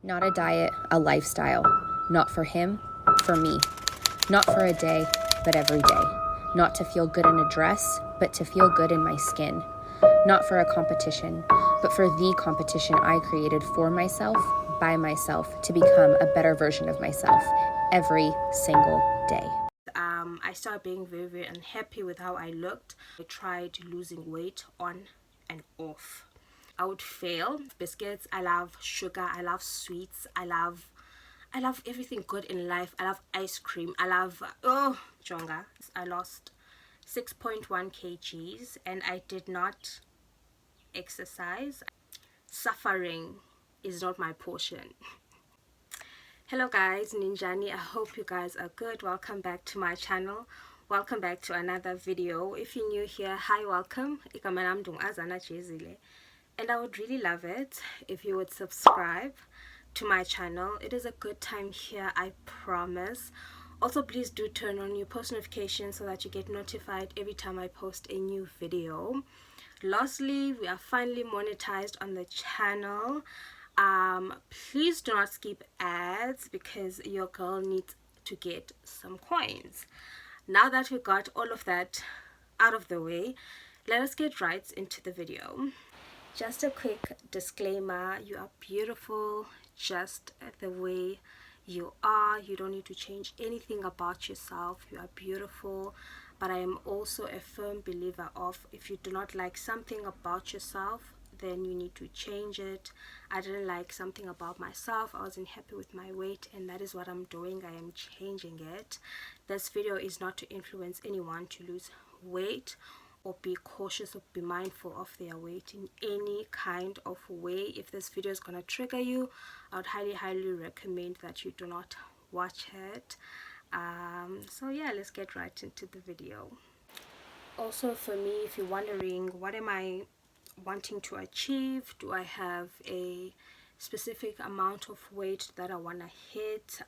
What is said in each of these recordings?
Not a diet, a lifestyle. Not for him, for me. Not for a day, but every day. Not to feel good in a dress, but to feel good in my skin. Not for a competition, but for the competition I created for myself, by myself, to become a better version of myself every single day. I started being very, very unhappy with how I looked. I tried losing weight on and off. I would fail. Biscuits, I love sugar, I love sweets, I love everything good in life. I love ice cream, I love jonga. I lost 6.1 kgs and I did not exercise. Suffering is not my portion. Hello guys, Ninjani. I hope you guys are good. Welcome back to my channel. Welcome back to another video. If you're new here, hi, welcome. I'm Azana, Jezile. And I would really love it if you would subscribe to my channel. It is a good time here, I promise. Also, please do turn on your post notifications so that you get notified every time I post a new video. Lastly, we are finally monetized on the channel. Please do not skip ads because your girl needs to get some coins. Now that we got all of that out of the way, let us get right into the video. Just a quick disclaimer: you are beautiful just the way you are. You don't need to change anything about yourself. You are beautiful. But I am also a firm believer of, if you do not like something about yourself, then you need to change it. I didn't like something about myself. I wasn't happy with my weight, and that is what I'm doing. I am changing it. This video is not to influence anyone to lose weight or be cautious or be mindful of their weight in any kind of way. If this video is going to trigger you, I would highly recommend that you do not watch it. So yeah, let's get right into the video. Also, for me, if you're wondering, what am I wanting to achieve? Do I have a specific amount of weight that I want to hit?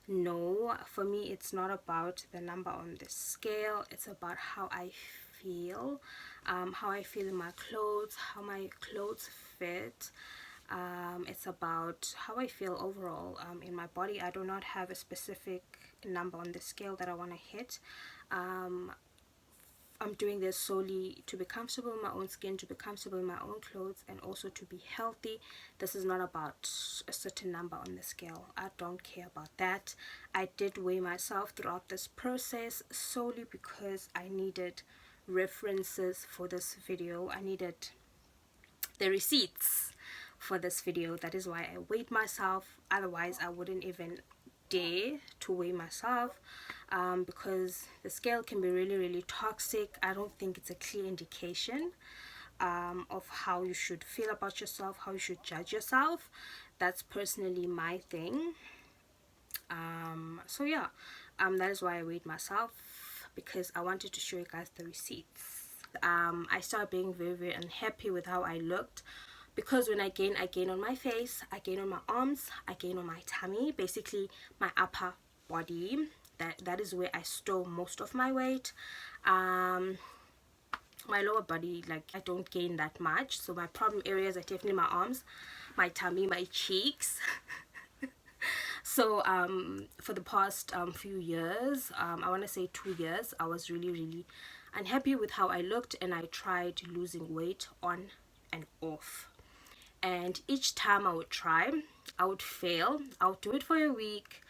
No, for me it's not about the number on the scale. It's about how I feel, how I feel in my clothes, how my clothes fit. It's about how I feel overall in my body. I do not have a specific number on the scale that I want to hit. I'm doing this solely to be comfortable in my own skin, to be comfortable in my own clothes, and also to be healthy. This is not about a certain number on the scale. I don't care about that. I did weigh myself throughout this process solely because I needed references for this video. I needed the receipts for this video. That is why I weighed myself. Otherwise, I wouldn't even dare to weigh myself, because the scale can be really toxic. I don't think it's a clear indication of how you should feel about yourself, how you should judge yourself. That's personally my thing. So yeah, that is why I weighed myself, because I wanted to show you guys the receipts. I started being very unhappy with how I looked, because when I gain on my face, I gain on my arms, I gain on my tummy, basically my upper body. That is where I store most of my weight. My lower body, like, I don't gain that much. So my problem areas are definitely my arms, my tummy, my cheeks. So for the past few years, I want to say 2 years, I was really unhappy with how I looked, and I tried losing weight on and off. And each time I would try, I would fail. I would do it for a week,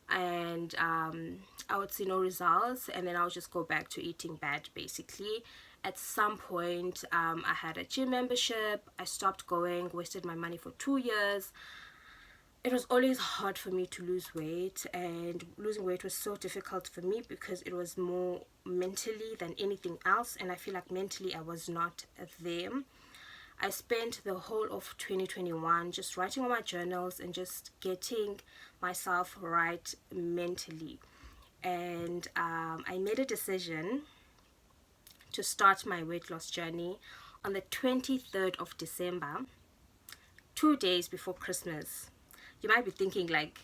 and I would see no results, and then I would just go back to eating bad, basically. At some point, I had a gym membership. I stopped going, wasted my money for 2 years. It was always hard for me to lose weight, and losing weight was so difficult for me because it was more mentally than anything else, and I feel like mentally I was not there. I spent the whole of 2021 just writing on my journals and just getting myself right mentally. And I made a decision to start my weight loss journey on the 23rd of December, 2 days before Christmas. You might be thinking, like,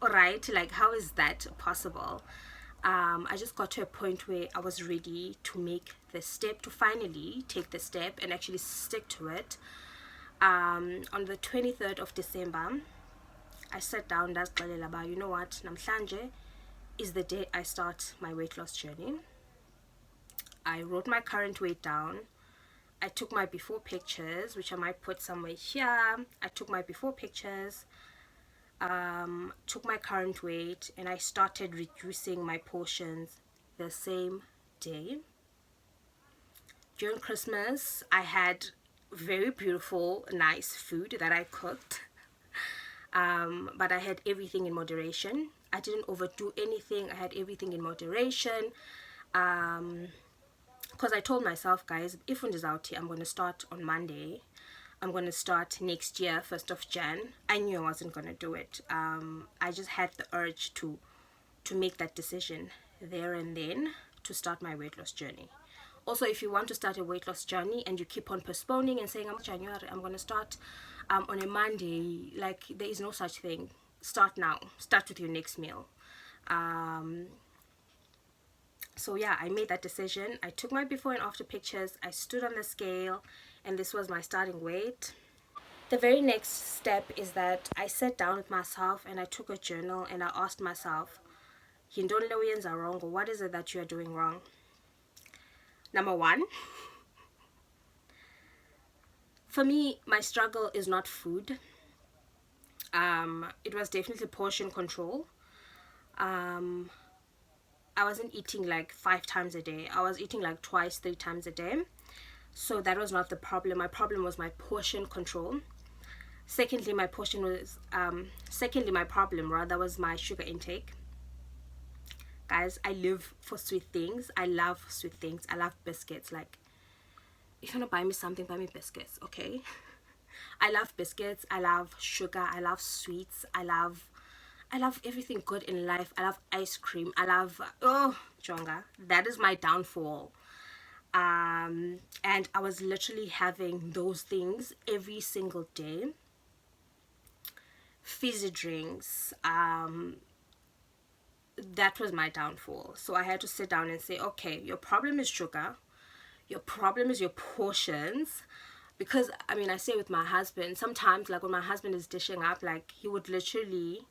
alright, like, how is that possible? I just got to a point where I was ready to make the step, to finally take the step and actually stick to it. On the 23rd of December, I sat down, you know what, namhlanje is the day I start my weight loss journey. I wrote my current weight down. I took my before pictures, which I might put somewhere here. I took my before pictures, took my current weight, and I started reducing my portions the same day. During Christmas, I had very beautiful, nice food that I cooked. But I had everything in moderation. I didn't overdo anything. I had everything in moderation. Because I told myself, guys, if one is out here, I'm going to start on Monday. I'm going to start next year, 1st of Jan. I knew I wasn't going to do it. I just had the urge to make that decision there and then to start my weight loss journey. Also, if you want to start a weight loss journey and you keep on postponing and saying, I'm January, I'm going to start on a Monday, like, there is no such thing. Start now. Start with your next meal. So yeah, I made that decision. I took my before and after pictures. I stood on the scale, and this was my starting weight. The very next step is that I sat down with myself and I took a journal and I asked myself, Hindon are wrong, or what is it that you are doing wrong? Number one, for me, my struggle is not food. It was definitely portion control. I wasn't eating like 5 times a day. I was eating like twice, 3 times a day. So that was not the problem. My problem was my portion control. Secondly, my problem rather was my sugar intake. Guys, I live for sweet things. I love sweet things. I love biscuits. Like, if you want to buy me something, buy me biscuits, okay? I love biscuits. I love sugar. I love sweets. I love everything good in life. I love ice cream. I love, Jonga. That is my downfall. And I was literally having those things every single day. Fizzy drinks, that was my downfall. So I had to sit down and say, okay, your problem is sugar, your problem is your portions. Because I mean, I say with my husband, sometimes, like, when my husband is dishing up, like, he would literally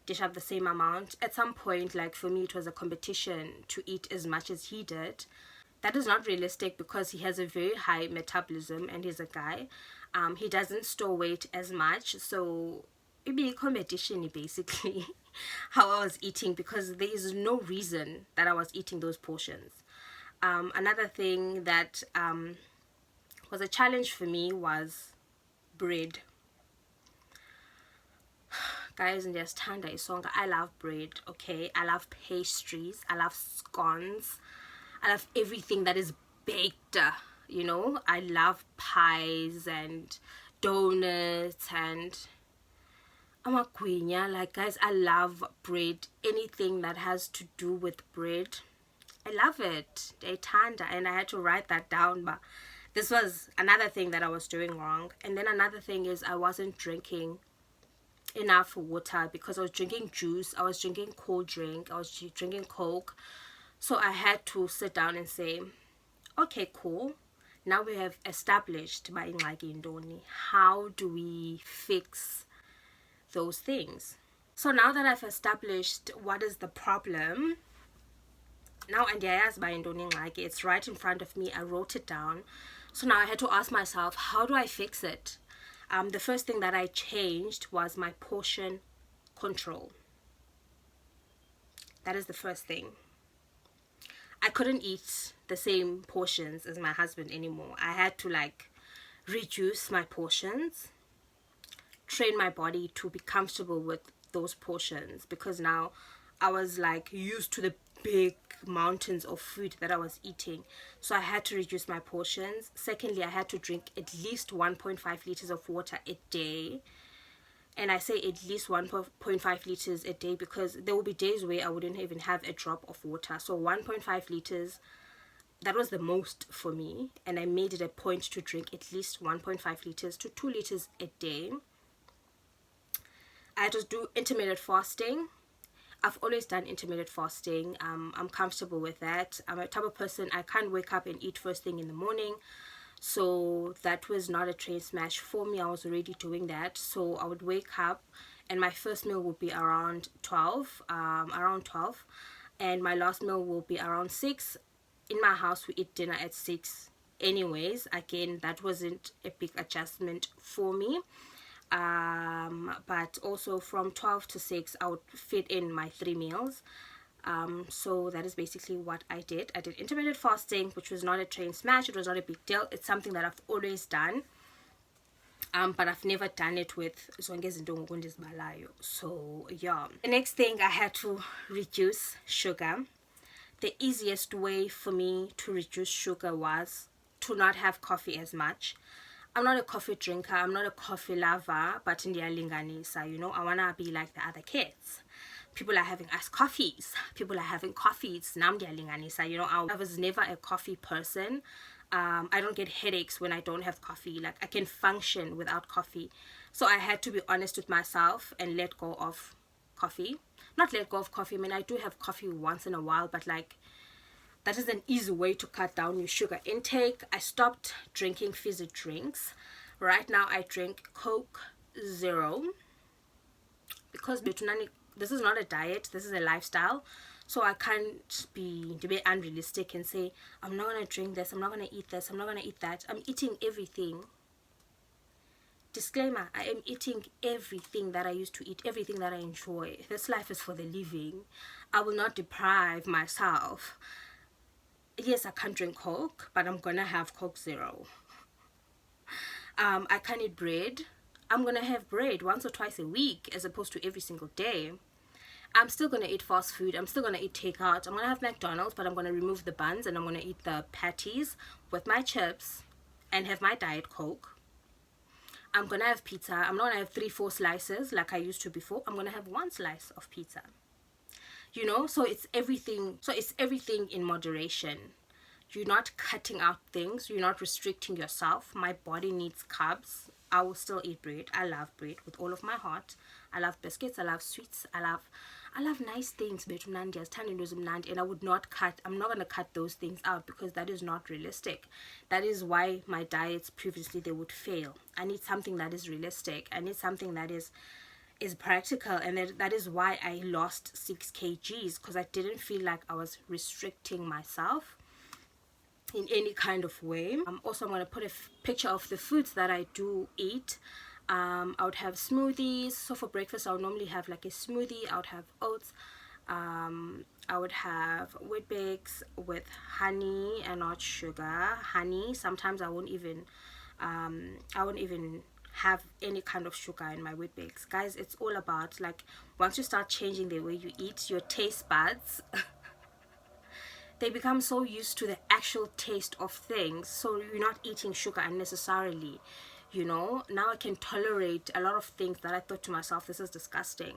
dish up the same amount. At some point, like, for me, it was a competition to eat as much as he did. That is not realistic because he has a very high metabolism and he's a guy. He doesn't store weight as much, so it'd be a competition basically how I was eating, because there is no reason that I was eating those portions. Another thing that was a challenge for me was bread. Guys, and there's Tanda Isonga. I love bread, okay? I love pastries. I love scones. I love everything that is baked, you know? I love pies and donuts and amagwinya. Like, guys, I love bread. Anything that has to do with bread, I love it. Tanda, and I had to write that down, but this was another thing that I was doing wrong. And then another thing is I wasn't drinking enough water, because I was drinking juice, I was drinking cold drink, I was drinking Coke. So I had to sit down and say, okay, cool, now we have established my ingxaki yintoni. How do we fix those things? So now that I've established what is the problem, now ndiyayazi uba yintoni ingxaki, it's right in front of me, I wrote it down. So now I had to ask myself, how do I fix it? The first thing that I changed was my portion control. That is the first thing. I couldn't eat the same portions as my husband anymore. I had to, like, reduce my portions, train my body to be comfortable with those portions, because now I was, like, used to the big mountains of food that I was eating. So I had to reduce my portions. Secondly, I had to drink at least 1.5 liters of water a day. And I say at least 1.5 liters a day because there will be days where I wouldn't even have a drop of water. So 1.5 liters, that was the most for me. And I made it a point to drink at least 1.5 liters to 2 liters a day. I had to do intermittent fasting. I've always done intermittent fasting. I'm comfortable with that. I'm a type of person, I can't wake up and eat first thing in the morning. So that was not a train smash for me. I was already doing that. So I would wake up and my first meal would be around 12, and my last meal will be around 6. In my house, we eat dinner at 6 anyways. Again, that wasn't a big adjustment for me. But also from 12 to 6, I would fit in my 3 meals. So that is basically what I did. I did intermittent fasting, which was not a train smash. It was not a big deal. It's something that I've always done. But I've never done it with zonke izinto ngoku ndizibalayo. So yeah. The next thing, I had to reduce sugar. The easiest way for me to reduce sugar was to not have coffee as much. I'm not a coffee drinker, I'm not a coffee lover, but ndiyalinganisa, you know, I wanna be like the other kids. People are having iced coffees, people are having coffees, now ndiyalinganisa, you know. I was never a coffee person. I don't get headaches when I don't have coffee. Like, I can function without coffee. So I had to be honest with myself and let go of coffee. Not let go of coffee, I mean, I do have coffee once in a while, but like, that is an easy way to cut down your sugar intake. I stopped drinking fizzy drinks. Right now I drink Coke Zero, because this is not a diet, this is a lifestyle. So I can't be unrealistic and say, I'm not going to drink this, I'm not going to eat this, I'm not going to eat that. I'm eating everything. Disclaimer, I am eating everything that I used to eat, everything that I enjoy. This life is for the living. I will not deprive myself. Yes, I can't drink Coke, but I'm going to have Coke Zero. I can't eat bread. I'm going to have bread once or twice a week as opposed to every single day. I'm still going to eat fast food. I'm still going to eat takeout. I'm going to have McDonald's, but I'm going to remove the buns and I'm going to eat the patties with my chips and have my Diet Coke. I'm going to have pizza. I'm not going to have 3-4 slices like I used to before. I'm going to have 1 slice of pizza. You know, so it's everything. So it's everything in moderation. You're not cutting out things. You're not restricting yourself. My body needs carbs. I will still eat bread. I love bread with all of my heart. I love biscuits. I love sweets. I love nice things. And I would not cut. I'm not going to cut those things out because that is not realistic. That is why my diets previously, they would fail. I need something that is realistic. I need something that is practical, and that is why I lost 6 kgs, because I didn't feel like I was restricting myself in any kind of way. Also, I'm going to put a picture of the foods that I do eat. I would have smoothies. So for breakfast, I would normally have like a smoothie. I would have oats. I would have Weet-Bix with honey and not sugar. Honey. Sometimes I won't even have any kind of sugar in my Weet-Bix. Guys, it's all about, like, once you start changing the way you eat, your taste buds they become so used to the actual taste of things, so you're not eating sugar unnecessarily. You know, now I can tolerate a lot of things that I thought to myself, this is disgusting.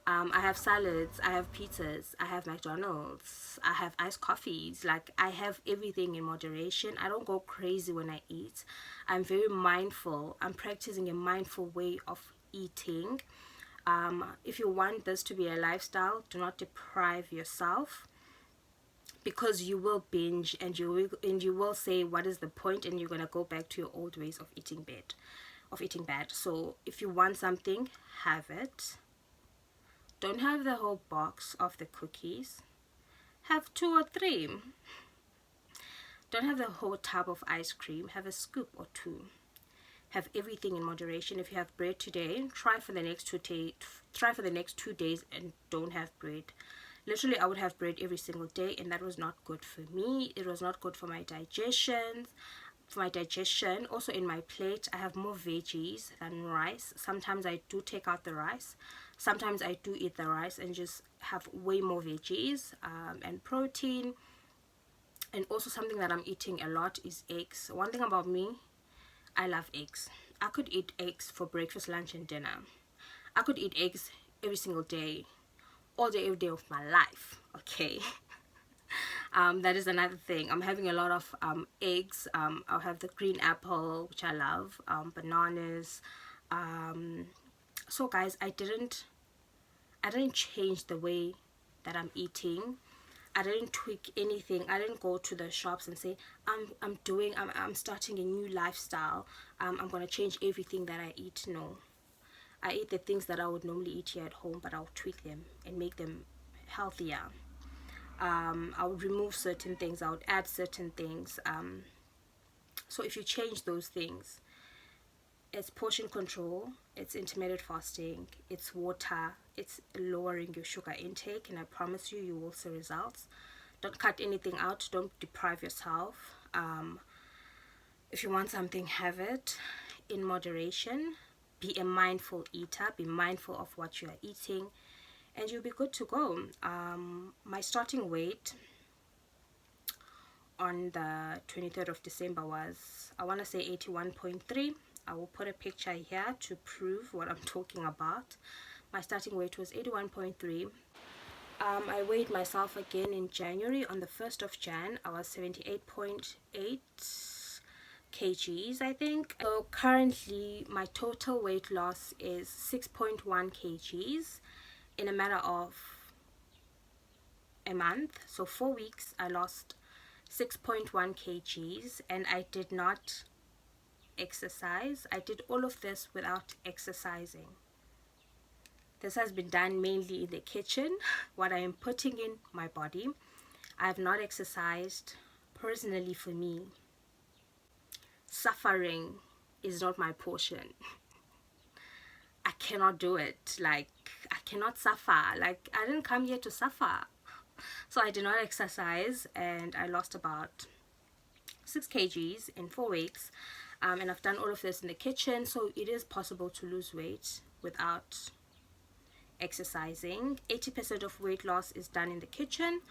I have salads, I have pizzas, I have McDonald's, I have iced coffees. Like, I have everything in moderation. I don't go crazy when I eat. I'm very mindful. I'm practicing a mindful way of eating. If you want this to be a lifestyle, do not deprive yourself, because you will binge and you will say, what is the point, and you're going to go back to your old ways of eating bad. So if you want something, have it. Don't have the whole box of the cookies. Have 2 or 3. Don't have the whole tub of ice cream. Have a scoop or 2. Have everything in moderation. If you have bread today, try for the next 2 days and don't have bread. Literally, I would have bread every single day, and that was not good for me. It was not good for my digestion. Also, in my plate, I have more veggies than rice. Sometimes I do take out the rice. Sometimes I do eat the rice and just have way more veggies and protein. And also, something that I'm eating a lot is eggs. One thing about me, I love eggs. I could eat eggs for breakfast, lunch, and dinner. I could eat eggs every single day, all day, every day of my life. Okay. That is another thing. I'm having a lot of eggs. I'll have the green apple, which I love, bananas. So guys, I didn't change the way that I'm eating. I didn't tweak anything. I didn't go to the shops and say I'm starting a new lifestyle. I'm gonna change everything that I eat. No, I eat the things that I would normally eat here at home, but I'll tweak them and make them healthier. I would remove certain things, I would add certain things. So if you change those things, it's portion control, it's intermittent fasting, it's water, it's lowering your sugar intake, and I promise you will see results. Don't cut anything out, don't deprive yourself. If you want something, have it in moderation. Be a mindful eater, be mindful of what you are eating, and you'll be good to go. My starting weight on the 23rd of December was, I want to say 81.3. I will put a picture here to prove what I'm talking about. My starting weight was 81.3. I weighed myself again in January. On the 1st of Jan, I was 78.8 kgs, I think. So currently my total weight loss is 6.1 kgs in a matter of a month. So 4 weeks I lost 6.1 kgs, and I did not exercise. I did all of this without exercising. This has been done mainly in the kitchen, what I am putting in my body. I have not exercised. Personally, for me, suffering is not my portion. I cannot do it. Like, I cannot suffer. Like, I didn't come here to suffer. So I did not exercise, and I lost about 6 kgs in 4 weeks. And I've done all of this in the kitchen, so it is possible to lose weight without exercising. 80% of weight loss is done in the kitchen,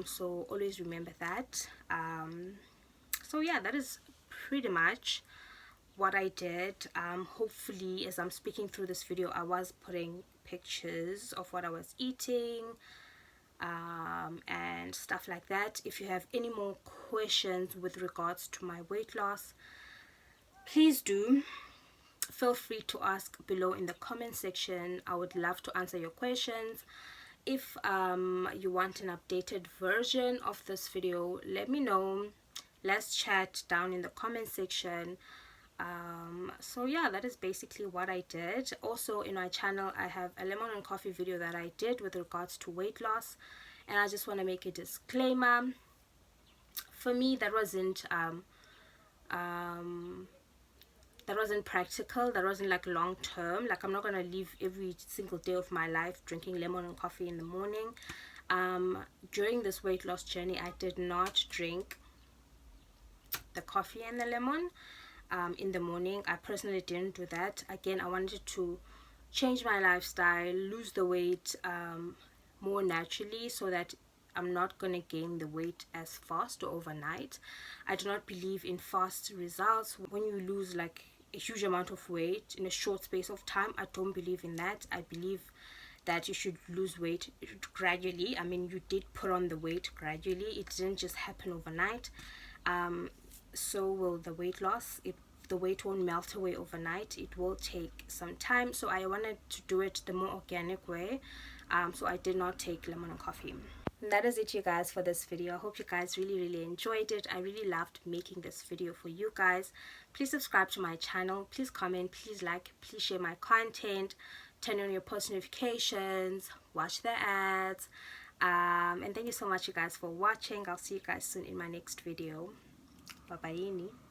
so always remember that. So yeah, that is pretty much what I did. Hopefully, as I'm speaking through this video, I was putting pictures of what I was eating, and stuff like that. If you have any more questions with regards to my weight loss, please do feel free to ask below in the comment section. I would love to answer your questions. If you want an updated version of this video, let me know. Let's chat down in the comment section. So yeah, that is basically what I did. Also, in my channel I have a lemon and coffee video that I did with regards to weight loss, and I just want to make a disclaimer. For me, that wasn't practical. That wasn't like long term. Like, I'm not gonna live every single day of my life drinking lemon and coffee in the morning. During this weight loss journey, I did not drink the coffee and the lemon in the morning. I personally didn't do that. Again, I wanted to change my lifestyle, lose the weight more naturally, so that I'm not gonna gain the weight as fast or overnight. I do not believe in fast results. When you lose like a huge amount of weight in a short space of time, I don't believe in that. I believe that you should lose weight gradually. I mean, you did put on the weight gradually. It didn't just happen overnight. So will the weight loss. If the weight won't melt away overnight, it will take some time. So I wanted to do it the more organic way. So I did not take lemon and coffee. And that is it, you guys, for this video. I hope you guys really enjoyed it. I really loved making this video for you guys. Please subscribe to my channel. Please comment, please like, please share my content, turn on your post notifications, watch the ads, and thank you so much, you guys, for watching. I'll see you guys soon in my next video. Bye bye.